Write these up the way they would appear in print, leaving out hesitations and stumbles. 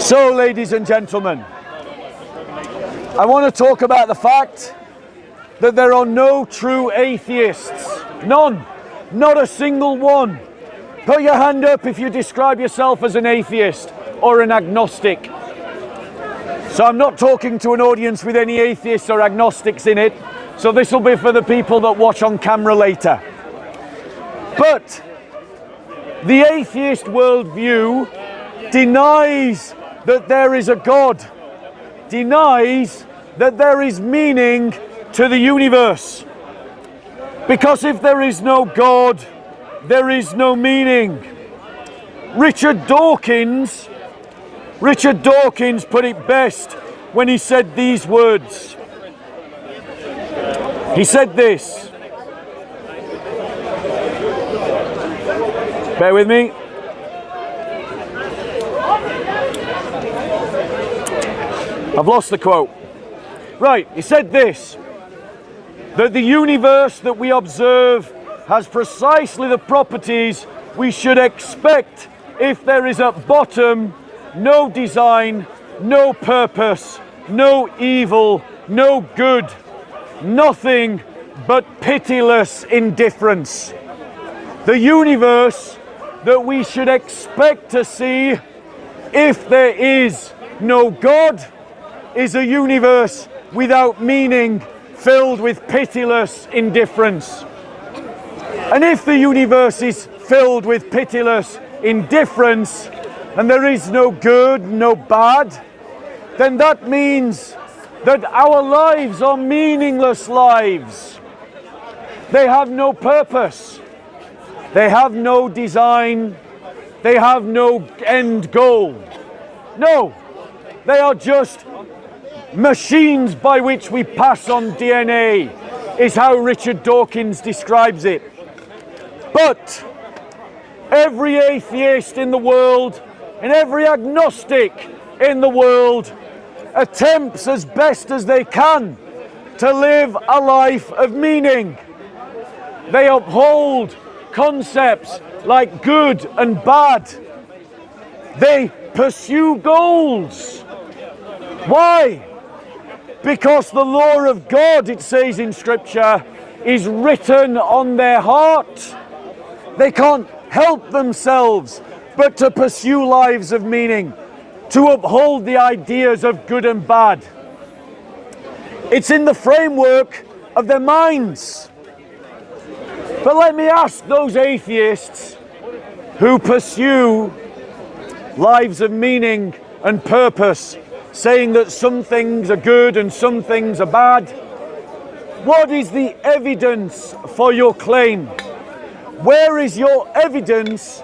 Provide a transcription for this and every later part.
So, ladies and gentlemen, I want to talk about the fact that there are no true atheists. None. Not a single one. Put your hand up if you describe yourself as an atheist or an agnostic. So I'm not talking to an audience with any atheists or agnostics in it, so this will be for the people that watch on camera later. But the atheist worldview denies that there is a God, denies that there is meaning to the universe. Because if there is no God, there is no meaning. Richard Dawkins put it best when he said these words. He said this. Bear with me. I've lost the quote. Right, he said this, that the universe that we observe has precisely the properties we should expect if there is at bottom no design, no purpose, no evil, no good, nothing but pitiless indifference. The universe that we should expect to see if there is no God is a universe without meaning, filled with pitiless indifference. And if the universe is filled with pitiless indifference and there is no good, no bad, then that means that our lives are meaningless lives. They have no purpose. They have no design. They have no end goal. No, they are just machines by which we pass on DNA, is how Richard Dawkins describes it. But every atheist in the world and every agnostic in the world attempts as best as they can to live a life of meaning. They uphold concepts like good and bad. They pursue goals. Why? Because the law of God, it says in Scripture, is written on their heart. They can't help themselves but to pursue lives of meaning, to uphold the ideas of good and bad. It's in the framework of their minds. But let me ask those atheists who pursue lives of meaning and purpose, saying that some things are good and some things are bad, what is the evidence for your claim? Where is your evidence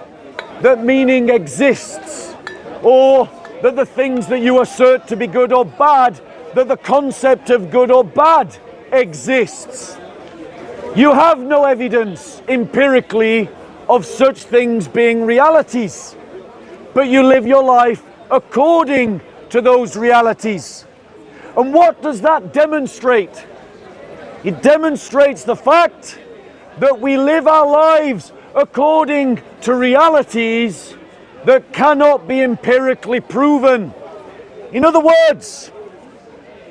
that meaning exists, or that the things that you assert to be good or bad, that the concept of good or bad exists? You have no evidence empirically of such things being realities, but you live your life according to those realities. And what does that demonstrate? It demonstrates the fact that we live our lives according to realities that cannot be empirically proven. In other words,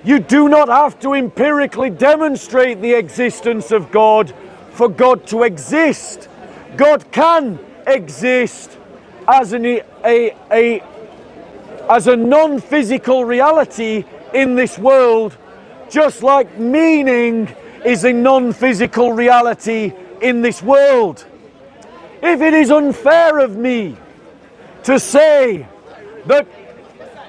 you do not have to empirically demonstrate the existence of God for God to exist. God can exist as a non-physical reality in this world, just like meaning is a non-physical reality in this world. If it is unfair of me to say that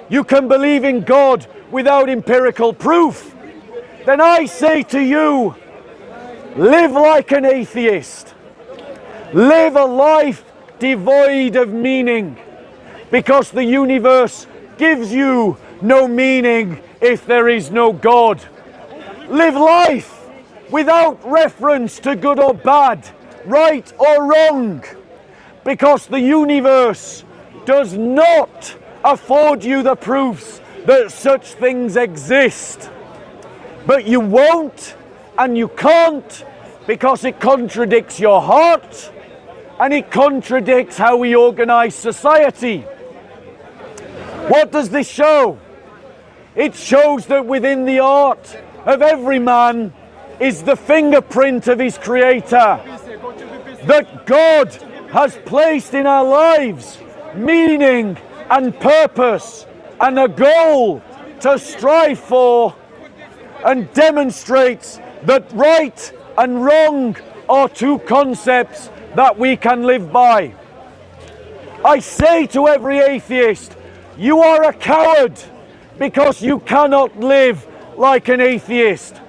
you can believe in God without empirical proof, then I say to you, live like an atheist. Live a life devoid of meaning, because the universe gives you no meaning if there is no God. Live life without reference to good or bad, right or wrong, because the universe does not afford you the proofs that such things exist. But you won't and you can't, because it contradicts your heart and it contradicts how we organize society. What does this show? It shows that within the heart of every man is the fingerprint of his Creator. That God has placed in our lives meaning and purpose and a goal to strive for, and demonstrates that right and wrong are two concepts that we can live by. I say to every atheist, you are a coward because you cannot live like an atheist.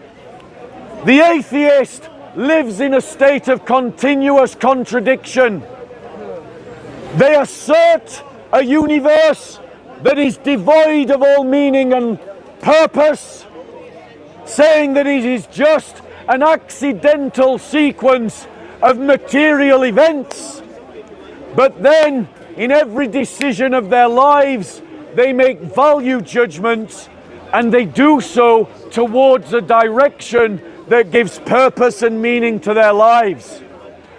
The atheist lives in a state of continuous contradiction. They assert a universe that is devoid of all meaning and purpose, saying that it is just an accidental sequence of material events. But then, in every decision of their lives, they make value judgments, and they do so towards a direction that gives purpose and meaning to their lives.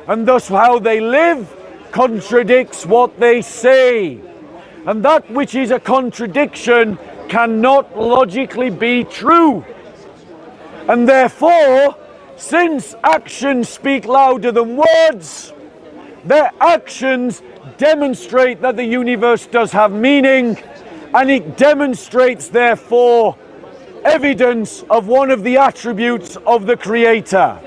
And thus how they live contradicts what they say. And that which is a contradiction cannot logically be true. And therefore, since actions speak louder than words, their actions demonstrate that the universe does have meaning, and it demonstrates, therefore, evidence of one of the attributes of the Creator.